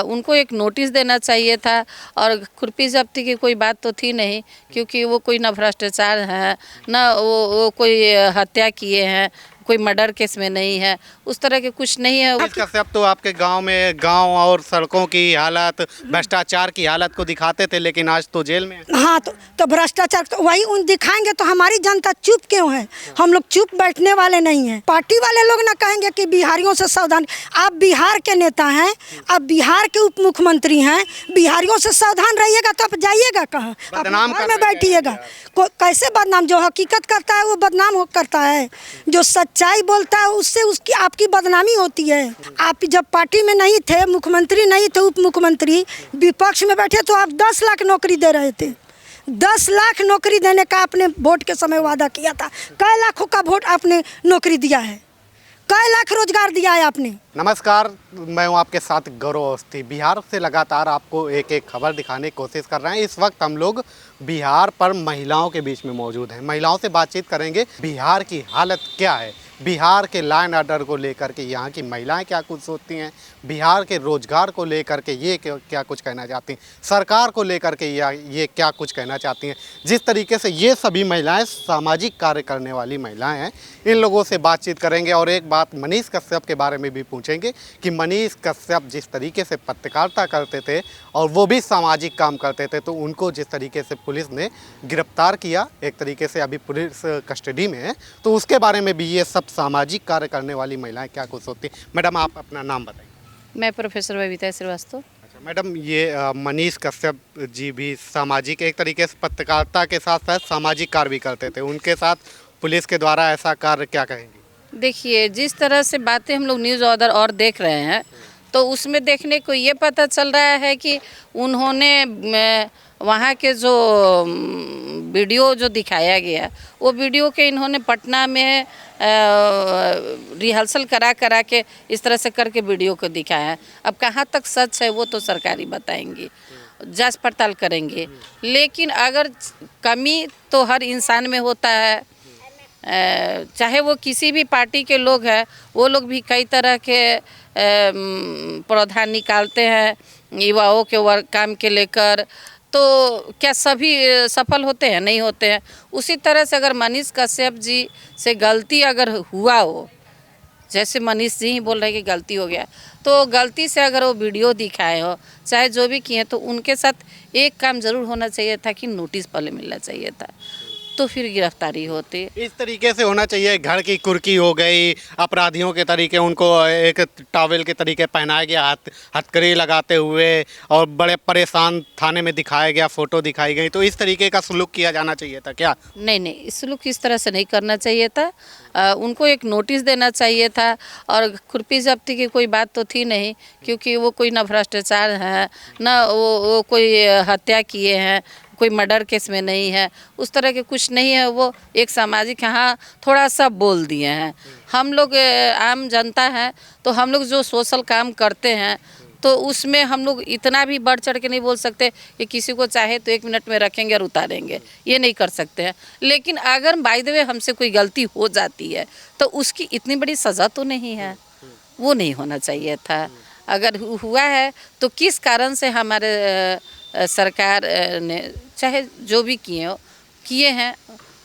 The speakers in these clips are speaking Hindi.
उनको एक नोटिस देना चाहिए था। और खुरपी जब्ती की कोई बात तो थी नहीं, क्योंकि वो कोई ना भ्रष्टाचार है, ना वो कोई हत्या किए हैं, कोई मर्डर केस में नहीं है, उस तरह के कुछ नहीं है। इसका सब तो आपके गांव में गांव और सड़कों की हालत, भ्रष्टाचार की हालत को दिखाते थे, लेकिन आज तो जेल में है। हाँ, तो भ्रष्टाचार तो वही उन दिखाएंगे तो हमारी जनता चुप क्यों है? हम लोग चुप बैठने वाले नहीं हैं। पार्टी वाले लोग ना कहेंगे कि बिहारियों से सावधान। आप बिहार के नेता हैं, आप बिहार के उप मुख्यमंत्री हैं, बिहारियों से सावधान रहिएगा तो आप जाइएगा कहाँ? आप घर में बैठिएगा। कैसे बदनाम? जो हकीकत करता है वो बदनाम करता है, जो सच्चाई बोलता है उससे उसकी आपकी बदनामी होती है। आप जब पार्टी में नहीं थे, मुख्यमंत्री नहीं थे, उप मुख्यमंत्री विपक्ष में बैठे तो आप 10 लाख नौकरी दे रहे थे। 10 लाख नौकरी देने का आपने वोट के समय वादा किया था। कई लाखों का वोट आपने नौकरी दिया है, कई लाख रोजगार दिया है आपने। नमस्कार, मैं हूं आपके साथ गौरव अवस्थी। बिहार से लगातार आपको एक एक खबर दिखाने की कोशिश कर रहे हैं। इस वक्त हम लोग बिहार पर महिलाओं के बीच में मौजूद हैं। महिलाओं से बातचीत करेंगे, बिहार की हालत क्या है, बिहार के लॉ एंड ऑर्डर को लेकर के यहाँ की महिलाएं क्या कुछ सोचती हैं, बिहार के रोजगार को लेकर के ये क्या कुछ कहना चाहती हैं, सरकार को लेकर के ये क्या कुछ कहना चाहती हैं। जिस तरीके से ये सभी महिलाएं सामाजिक कार्य करने वाली महिलाएं हैं, इन लोगों से बातचीत करेंगे। और एक बात मनीष कश्यप के बारे में भी पूछेंगे कि मनीष कश्यप जिस तरीके से पत्रकारिता करते थे और वो भी सामाजिक काम करते थे, तो उनको जिस तरीके से पुलिस ने गिरफ्तार किया, एक तरीके से अभी पुलिस कस्टडी में है, तो उसके बारे में भी ये सब सामाजिक कार्य करने वाली महिलाएं क्या कुछ होती हैं। मैडम, आप अपना नाम बताइए। मैं प्रोफेसर बबीता श्रीवास्तव। अच्छा मैडम, ये मनीष कश्यप जी भी सामाजिक, एक तरीके से पत्रकारिता के साथ साथ सामाजिक कार्य भी करते थे, उनके साथ पुलिस के द्वारा ऐसा कार्य क्या कहेंगे? देखिए, जिस तरह से बातें हम लोग न्यूज़ ऑर्डर और देख रहे हैं, तो उसमें देखने को ये पता चल रहा है कि उन्होंने वहाँ के जो वीडियो जो दिखाया गया, वो वीडियो के इन्होंने पटना में रिहर्सल करा के इस तरह से करके वीडियो को दिखाया है। अब कहाँ तक सच है वो तो सरकारी बताएंगी, जांच पड़ताल करेंगे। लेकिन अगर कमी तो हर इंसान में होता है, चाहे वो किसी भी पार्टी के लोग हैं, वो लोग भी कई तरह के प्रावधान निकालते हैं युवाओं के काम के लेकर। तो क्या सभी सफल होते हैं? नहीं होते हैं। उसी तरह से अगर मनीष कश्यप जी से गलती अगर हुआ हो, जैसे मनीष जी ही बोल रहे हैं कि गलती हो गया, तो गलती से अगर वो वीडियो दिखाए हो, चाहे जो भी किए, तो उनके साथ एक काम ज़रूर होना चाहिए था कि नोटिस पहले मिलना चाहिए था, तो फिर गिरफ्तारी होती। इस तरीके से होना चाहिए। घर की कुर्की हो गई, अपराधियों के तरीके उनको एक टॉवेल के तरीके पहनाया गया, हथकड़ी लगाते हुए, और बड़े परेशान थाने में दिखाया गया, फ़ोटो दिखाई गई, तो इस तरीके का सलूक किया जाना चाहिए था क्या? नहीं, इस सलूक इस तरह से नहीं करना चाहिए था। उनको एक नोटिस देना चाहिए था। और खुरपी जब्ती की कोई बात तो थी नहीं, क्योंकि वो कोई ना भ्रष्टाचार है, ना वो कोई हत्या किए हैं, कोई मर्डर केस में नहीं है, उस तरह के कुछ नहीं है। वो एक सामाजिक, हाँ, थोड़ा सा बोल दिए हैं। हम लोग आम जनता हैं, तो हम लोग जो सोशल काम करते हैं, तो उसमें हम लोग इतना भी बढ़ चढ़ के नहीं बोल सकते कि किसी को चाहे तो 1 मिनट में रखेंगे और उतारेंगे, ये नहीं कर सकते हैं। लेकिन अगर बाय द वे हमसे कोई गलती हो जाती है, तो उसकी इतनी बड़ी सज़ा तो नहीं है, वो नहीं होना चाहिए था। अगर हुआ है तो किस कारण से हमारे सरकार ने, चाहे जो भी किए हैं,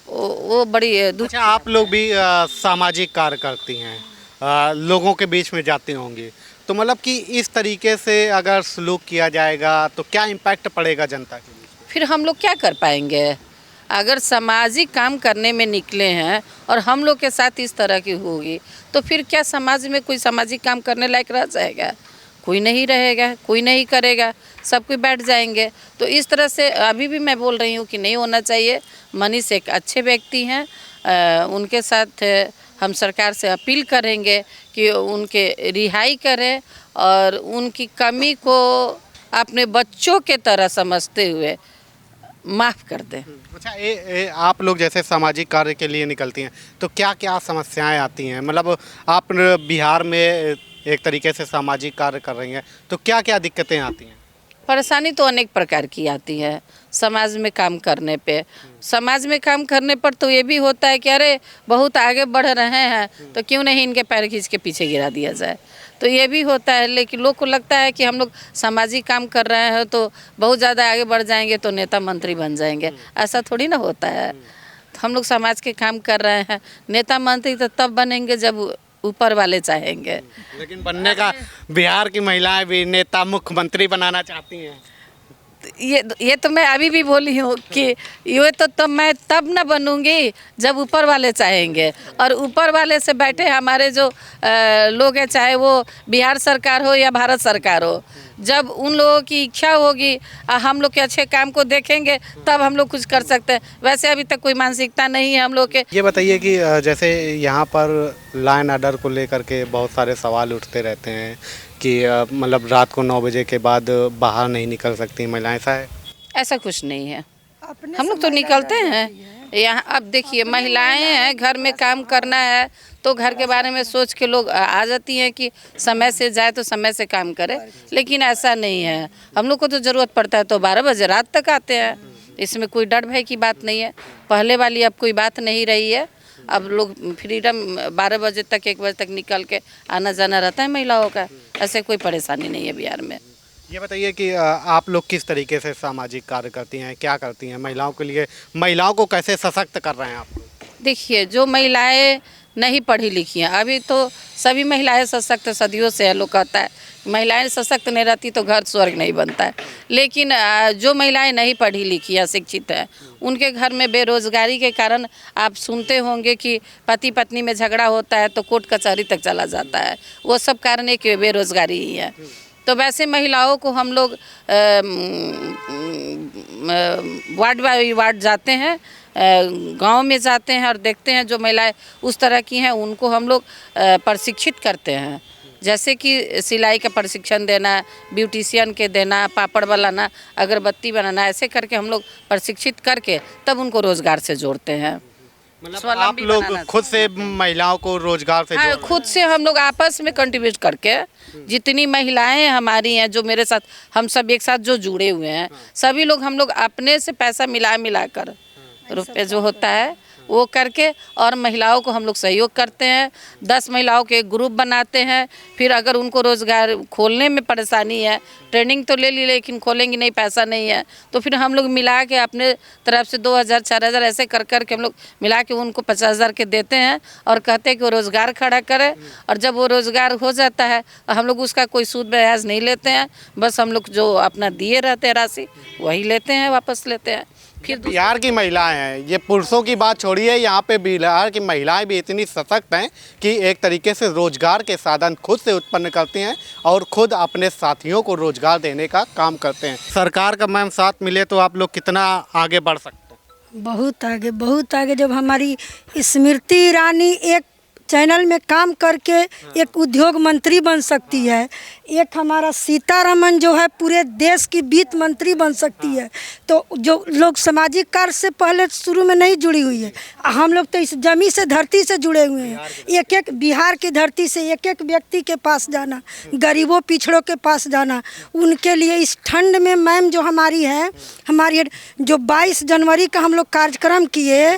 वो बड़ी अच्छा, आप लोग भी सामाजिक कार्य करती हैं, लोगों के बीच में जाती होंगी, तो मतलब कि इस तरीके से अगर सलूक किया जाएगा तो क्या इम्पैक्ट पड़ेगा जनता के बीच में? फिर हम लोग क्या कर पाएंगे? अगर सामाजिक काम करने में निकले हैं और हम लोग के साथ इस तरह की होगी, तो फिर क्या समाज में कोई सामाजिक काम करने लायक रह जाएगा? कोई नहीं रहेगा, कोई नहीं करेगा, सब कोई बैठ जाएंगे। तो इस तरह से अभी भी मैं बोल रही हूँ कि नहीं होना चाहिए। मनीष एक अच्छे व्यक्ति हैं, उनके साथ हम सरकार से अपील करेंगे कि उनके रिहाई करें और उनकी कमी को अपने बच्चों के तरह समझते हुए माफ़ कर दें। अच्छा, आप लोग जैसे सामाजिक कार्य के लिए निकलती हैं, तो क्या क्या समस्याएं आती हैं? मतलब आप बिहार में एक तरीके से सामाजिक कार्य कर रही हैं, तो क्या क्या दिक्कतें आती हैं? परेशानी तो अनेक प्रकार की आती है समाज में काम करने पे। समाज में काम करने पर तो ये भी होता है कि अरे बहुत आगे बढ़ रहे हैं, तो क्यों नहीं इनके पैर खींच के पीछे गिरा दिया जाए। तो ये भी होता है। लेकिन लोग को लगता है कि हम लोग सामाजिक काम कर रहे हैं तो बहुत ज़्यादा आगे बढ़ जाएंगे तो नेता मंत्री बन जाएंगे, ऐसा थोड़ी ना होता है। तो हम लोग समाज के काम कर रहे हैं, नेता मंत्री तो तब बनेंगे जब ऊपर वाले चाहेंगे। लेकिन बनने का बिहार की महिलाएं भी नेता मुख्यमंत्री बनाना चाहती हैं। ये तो मैं अभी भी बोली हूँ कि ये तो मैं तब न बनूंगी जब ऊपर वाले चाहेंगे। और ऊपर वाले से बैठे हमारे जो लोग हैं, चाहे वो बिहार सरकार हो या भारत सरकार हो, जब उन लोगों की इच्छा होगी हम लोग के अच्छे काम को देखेंगे तब हम लोग कुछ कर सकते हैं। वैसे अभी तक कोई मानसिकता नहीं है हम लोग के। ये बताइए कि जैसे यहाँ पर लाइन आर्डर को लेकर के बहुत सारे सवाल उठते रहते हैं कि मतलब रात को 9 बजे के बाद बाहर नहीं निकल सकती महिलाएं, ऐसा है? ऐसा कुछ नहीं है, हम लोग तो निकलते हैं। यहाँ अब देखिए महिलाएं हैं, घर में काम करना है तो घर के बारे में सोच के लोग आ जाती हैं कि समय से जाए तो समय से काम करे। लेकिन ऐसा नहीं है, हम लोग को तो ज़रूरत पड़ता है तो 12 बजे रात तक आते हैं। इसमें कोई डर भय की बात नहीं है। पहले वाली अब कोई बात नहीं रही है। अब लोग फ्रीडम 12 बजे तक 1 बजे तक निकल के आना जाना रहता है महिलाओं का। ऐसे कोई परेशानी नहीं है बिहार में। ये बताइए कि आप लोग किस तरीके से सामाजिक कार्य करती हैं, क्या करती हैं महिलाओं के लिए, महिलाओं को कैसे सशक्त कर रहे हैं आप लोग? देखिए, जो महिलाएं नहीं पढ़ी लिखी हैं, अभी तो सभी महिलाएं सशक्त सदियों से है। लोग कहता है महिलाएं सशक्त नहीं रहती तो घर स्वर्ग नहीं बनता है। लेकिन जो महिलाएं नहीं पढ़ी लिखी या शिक्षित है, उनके घर में बेरोजगारी के कारण आप सुनते होंगे कि पति पत्नी में झगड़ा होता है तो कोर्ट कचहरी तक चला जाता है। वो सब कारण एक बेरोजगारी ही है। तो वैसे महिलाओं को हम लोग वार्ड बाई वार्ड जाते हैं, गांव में जाते हैं और देखते हैं जो महिलाएं उस तरह की हैं उनको हम लोग प्रशिक्षित करते हैं। जैसे कि सिलाई का प्रशिक्षण देना, ब्यूटिशियन के देना, पापड़ बनाना, अगरबत्ती बनाना, ऐसे करके हम लोग प्रशिक्षित करके तब उनको रोज़गार से जोड़ते हैं। मतलब आप लोग खुद से महिलाओं को रोजगार से हाँ, खुद से हम लोग आपस में कंट्रीब्यूट करके जितनी महिलाएं हमारी हैं जो मेरे साथ हम सब एक साथ जो जुड़े हुए हैं, सभी लोग हम लोग अपने से पैसा मिला कर रुपये जो होता है वो करके और महिलाओं को हम लोग सहयोग करते हैं। 10 महिलाओं के एक ग्रुप बनाते हैं। फिर अगर उनको रोज़गार खोलने में परेशानी है, ट्रेनिंग तो ले ली लेकिन खोलेंगी नहीं, पैसा नहीं है, तो फिर हम लोग मिला के अपने तरफ से 2000 4000 ऐसे कर के हम लोग मिला के उनको 50,000 के देते हैं और कहते हैं कि वो रोज़गार खड़ा करे। और जब वो रोज़गार हो जाता है तो हम लोग उसका कोई सूद ब्याज नहीं लेते हैं, बस हम लोग जो अपना दिए रहते हैं राशि वही लेते हैं, वापस लेते हैं। फिर बिहार की महिलाएं हैं, ये पुरुषों की बात छोड़िए, यहाँ पे बिहार की महिलाएं भी इतनी सशक्त हैं कि एक तरीके से रोजगार के साधन खुद से उत्पन्न करती हैं और खुद अपने साथियों को रोजगार देने का काम करते हैं। सरकार का मैम साथ मिले तो आप लोग कितना आगे बढ़ सकते हैं? बहुत आगे, बहुत आगे। जब हमारी स्मृति ईरानी एक चैनल में काम करके एक उद्योग मंत्री बन सकती है, एक हमारा सीतारमन जो है पूरे देश की वित्त मंत्री बन सकती है, तो जो लोग सामाजिक कार्य से पहले शुरू में नहीं जुड़ी हुई है, हम लोग तो इस जमी से धरती से जुड़े हुए हैं। एक एक बिहार की धरती से एक एक व्यक्ति के पास जाना, गरीबों पिछड़ों के पास जाना, उनके लिए इस ठंड में मैम जो हमारी है, हमारी जो 22 जनवरी का हम लोग कार्यक्रम किए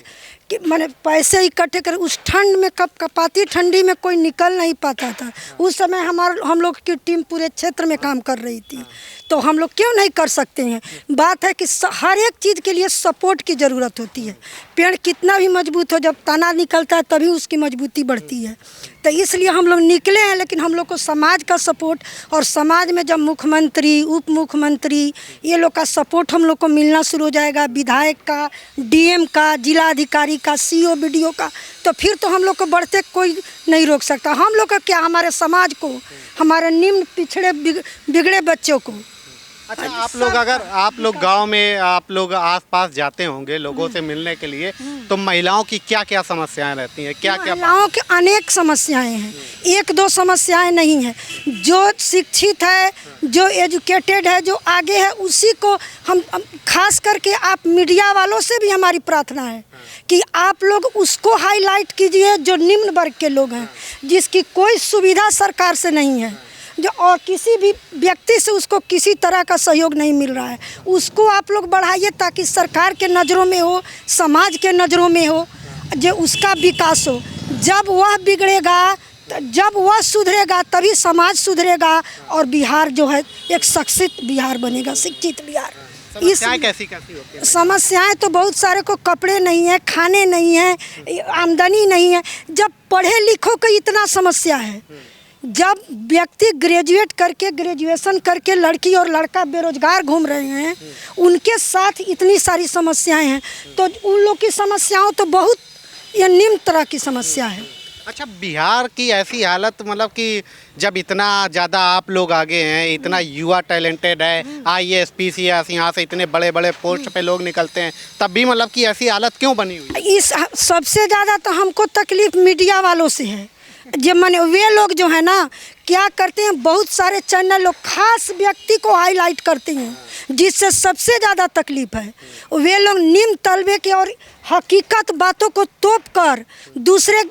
कि मैंने पैसे इकट्ठे कर, उस ठंड में कपाती ठंडी में कोई निकल नहीं पाता था। उस समय हम लोग की टीम पूरे क्षेत्र में काम कर रही थी, तो हम लोग क्यों नहीं कर सकते हैं। बात है कि हर एक चीज़ के लिए सपोर्ट की ज़रूरत होती है। पेड़ कितना भी मजबूत हो, जब तना निकलता है तभी उसकी मजबूती बढ़ती है। तो इसलिए हम लोग निकले हैं, लेकिन हम लोग को समाज का सपोर्ट और समाज में जब मुख्यमंत्री, उप मुख्यमंत्री ये लोग का सपोर्ट हम लोग को मिलना शुरू हो जाएगा, विधायक का, डीएम का, जिला अधिकारी का, सीओ बीडीओ का, तो फिर तो हम लोग को बढ़ते कोई नहीं रोक सकता। हम लोग का क्या, हमारे समाज को, हमारे निम्न पिछड़े बिगड़े बच्चों को। अच्छा, आप लोग अगर आप लोग गांव में आप लोग आसपास जाते होंगे लोगों से मिलने के लिए, तो महिलाओं की क्या क्या समस्याएं रहती हैं, क्या क्या? महिलाओं की अनेक समस्याएं हैं, 1-2 समस्याएं नहीं हैं। जो शिक्षित है, जो एजुकेटेड है, जो आगे है, उसी को हम खास करके आप मीडिया वालों से भी हमारी प्रार्थना है कि आप लोग उसको हाईलाइट कीजिए जो निम्न वर्ग के लोग हैं, जिसकी कोई सुविधा सरकार से नहीं है, जो और किसी भी व्यक्ति से उसको किसी तरह का सहयोग नहीं मिल रहा है, उसको आप लोग बढ़ाइए ताकि सरकार के नज़रों में हो, समाज के नज़रों में हो, जो उसका विकास हो। जब वह बिगड़ेगा तो जब वह सुधरेगा तभी समाज सुधरेगा और बिहार जो है एक शिक्षित बिहार बनेगा, शिक्षित बिहार। समस्याएं कैसी कैसी होती हैं? समस्याएं तो बहुत सारे को, कपड़े नहीं है, खाने नहीं है, आमदनी नहीं है। जब पढ़े लिखों को इतना समस्या है, जब व्यक्ति ग्रेजुएशन करके लड़की और लड़का बेरोजगार घूम रहे हैं, उनके साथ इतनी सारी समस्याएं हैं, तो उन लोग की समस्याओं तो बहुत ये निम्न तरह की समस्या है। अच्छा, बिहार की ऐसी हालत मतलब कि जब इतना ज़्यादा आप लोग आगे हैं, इतना युवा टैलेंटेड है, IAS PCS यहाँ से इतने बड़े बड़े पोस्ट पे लोग निकलते हैं, तब भी मतलब कि ऐसी हालत क्यों बनी हुई है? इस सबसे ज़्यादा तो हमको तकलीफ मीडिया वालों से है। जब मैंने वे लोग जो है ना क्या करते हैं, बहुत सारे चैनल लोग खास व्यक्ति को हाईलाइट करते हैं, जिससे सबसे ज़्यादा तकलीफ है। वे लोग निम्न तलबे के और हकीकत बातों को तोप कर दूसरे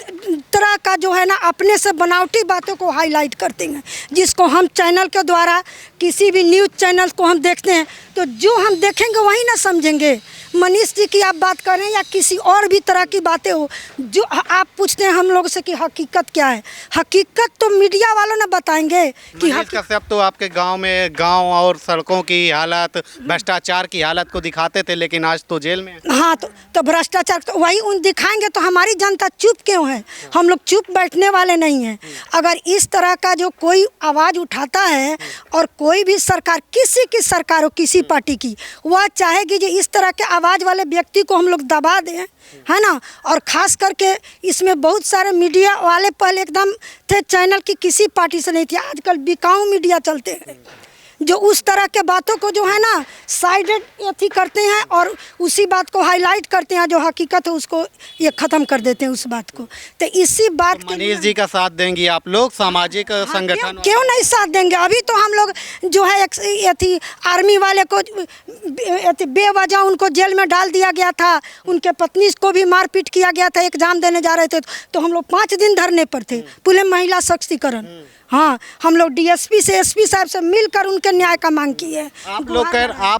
तरह का जो है ना अपने से बनावटी बातों को हाईलाइट करते हैं, जिसको हम चैनल के द्वारा किसी भी न्यूज़ चैनल को हम देखते हैं तो जो हम देखेंगे वही ना समझेंगे। मनीष जी की आप बात करें या किसी और भी तरह की बातें हो, जो आप पूछते हैं हम लोग से कि हकीकत क्या है, हकीकत तो मीडिया वालों ने बताएंगे कि कश्यप तो आपके गांव में गांव और सड़कों की हालत, भ्रष्टाचार की हालत को दिखाते थे, लेकिन आज तो जेल में है। हाँ, तो भ्रष्टाचार तो वही उन दिखाएंगे तो हमारी जनता चुप क्यों है? हम लोग चुप बैठने वाले नहीं हैं। अगर इस तरह का जो कोई आवाज़ उठाता है और कोई भी सरकार, किसी की सरकार हो, किसी पार्टी की, वह चाहेगी कि इस तरह के आवाज़ वाले व्यक्ति को हम लोग दबा दें, है ना। और ख़ास करके इसमें बहुत सारे मीडिया वाले पहले एकदम थे, चैनल की किसी पार्टी से नहीं थे, आजकल बिकाऊ मीडिया चलते हैं, जो उस तरह के बातों को जो है ना साइडेड एथी करते हैं और उसी बात को हाईलाइट करते हैं, जो हकीकत है उसको ये ख़त्म कर देते हैं उस बात को। तो इसी बात तो मनीष जी का साथ देंगी आप लोग, सामाजिक संगठन? क्यों नहीं साथ देंगे? अभी तो हम लोग जो है एक आर्मी वाले को बेवजह उनको जेल में डाल दिया गया था, उनके पत्नी को भी मारपीट किया गया था, एग्जाम देने जा रहे थे तो हम लोग 5 दिन धरने पर थे, पूरे महिला सशक्तिकरण। हाँ, हम लोग DSP से SP साहब से मिलकर उनके न्याय का मांग की है। आप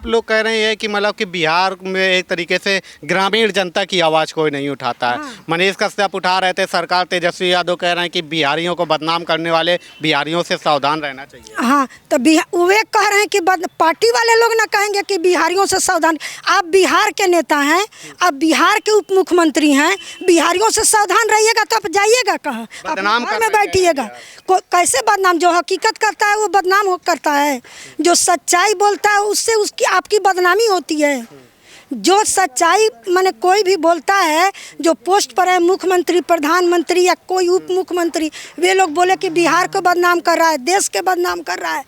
लोग कह रहे हैं कि मतलब कि बिहार में एक तरीके से ग्रामीण जनता की आवाज़ कोई नहीं उठाता है। हाँ। मनीष कश्यप उठा रहे थे, सरकार तेजस्वी यादव कह रहे हैं कि बिहारियों को बदनाम करने वाले बिहारियों से सावधान रहना चाहिए। हाँ, तो वे कह रहे हैं कि पार्टी वाले लोग ना कहेंगे कि बिहारियों से सावधान। आप बिहार के नेता हैं, आप बिहार के उप मुख्यमंत्री हैं, बिहारियों से सावधान रहिएगा तो आप जाइएगा कहाँ? बदनाम में बैठिएगा। कैसे बदनाम? जो हकीकत करता है वो बदनाम करता है, जो सच्चाई बोलता है उससे उसकी आपकी बदनामी होती है। जो सच्चाई माने कोई भी बोलता है, जो पोस्ट पर है, मुख्यमंत्री, प्रधानमंत्री या कोई उप मुख्यमंत्री, वे लोग बोले कि बिहार को बदनाम कर रहा है, देश के बदनाम कर रहा है,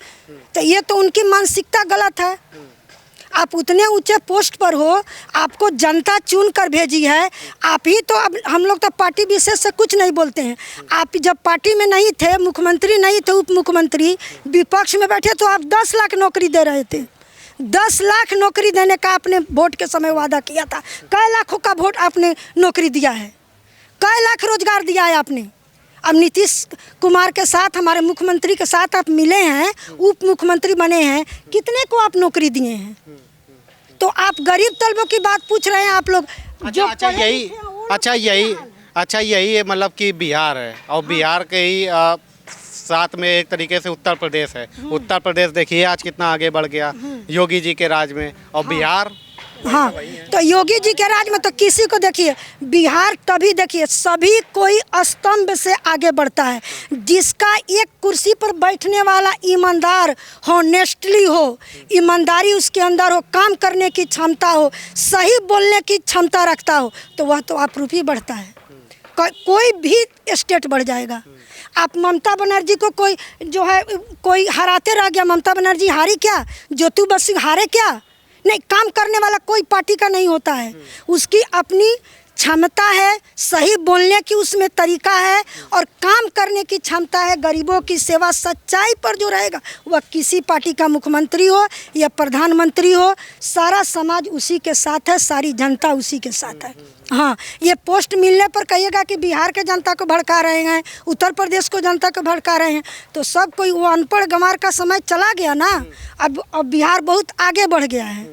तो ये तो उनकी मानसिकता गलत है। आप उतने ऊंचे पोस्ट पर हो, आपको जनता चुन कर भेजी है, आप ही तो, अब हम लोग तो पार्टी विशेष से कुछ नहीं बोलते हैं। आप जब पार्टी में नहीं थे, मुख्यमंत्री नहीं थे, उप मुख्यमंत्री, विपक्ष में बैठे तो आप 10 लाख नौकरी दे रहे थे। 10 लाख नौकरी देने का आपने वोट के समय वादा किया था। कई लाखों का वोट आपने नौकरी दिया है, कई लाख रोजगार दिया है आपने। अब नीतीश कुमार के साथ, हमारे मुख्यमंत्री के साथ आप मिले हैं, उप मुख्यमंत्री बने हैं, कितने को आप नौकरी दिए हैं? तो आप गरीब तलबों की बात पूछ रहे हैं आप लोग। अच्छा यही मतलब कि बिहार है, और बिहार के ही साथ में एक तरीके से उत्तर प्रदेश है। उत्तर प्रदेश देखिए आज कितना आगे बढ़ गया योगी जी के राज में, और बिहार, हाँ, तो योगी जी के राज में तो किसी को देखिए, बिहार तभी देखिए सभी कोई स्तंभ से आगे बढ़ता है, जिसका एक कुर्सी पर बैठने वाला ईमानदार, हॉनेस्टली हो, ईमानदारी उसके अंदर हो, काम करने की क्षमता हो, सही बोलने की क्षमता रखता हो, तो वह तो अप्रूप ही बढ़ता है। कोई भी स्टेट बढ़ जाएगा। आप ममता बनर्जी को कोई हराते रह गया, ममता बनर्जी हारी क्या? ज्योति बसु हारे क्या? नहीं, काम करने वाला कोई पार्टी का नहीं होता है, उसकी अपनी क्षमता है, सही बोलने की उसमें तरीका है और काम करने की क्षमता है। गरीबों की सेवा सच्चाई पर जो रहेगा, वह किसी पार्टी का मुख्यमंत्री हो या प्रधानमंत्री हो, सारा समाज उसी के साथ है, सारी जनता उसी के साथ है। हाँ, ये पोस्ट मिलने पर कहिएगा कि बिहार के जनता को भड़का रहे हैं, उत्तर प्रदेश को जनता को भड़का रहे हैं, तो सब कोई वो अनपढ़ गंवार का समय चला गया ना। अब बिहार बहुत आगे बढ़ गया है।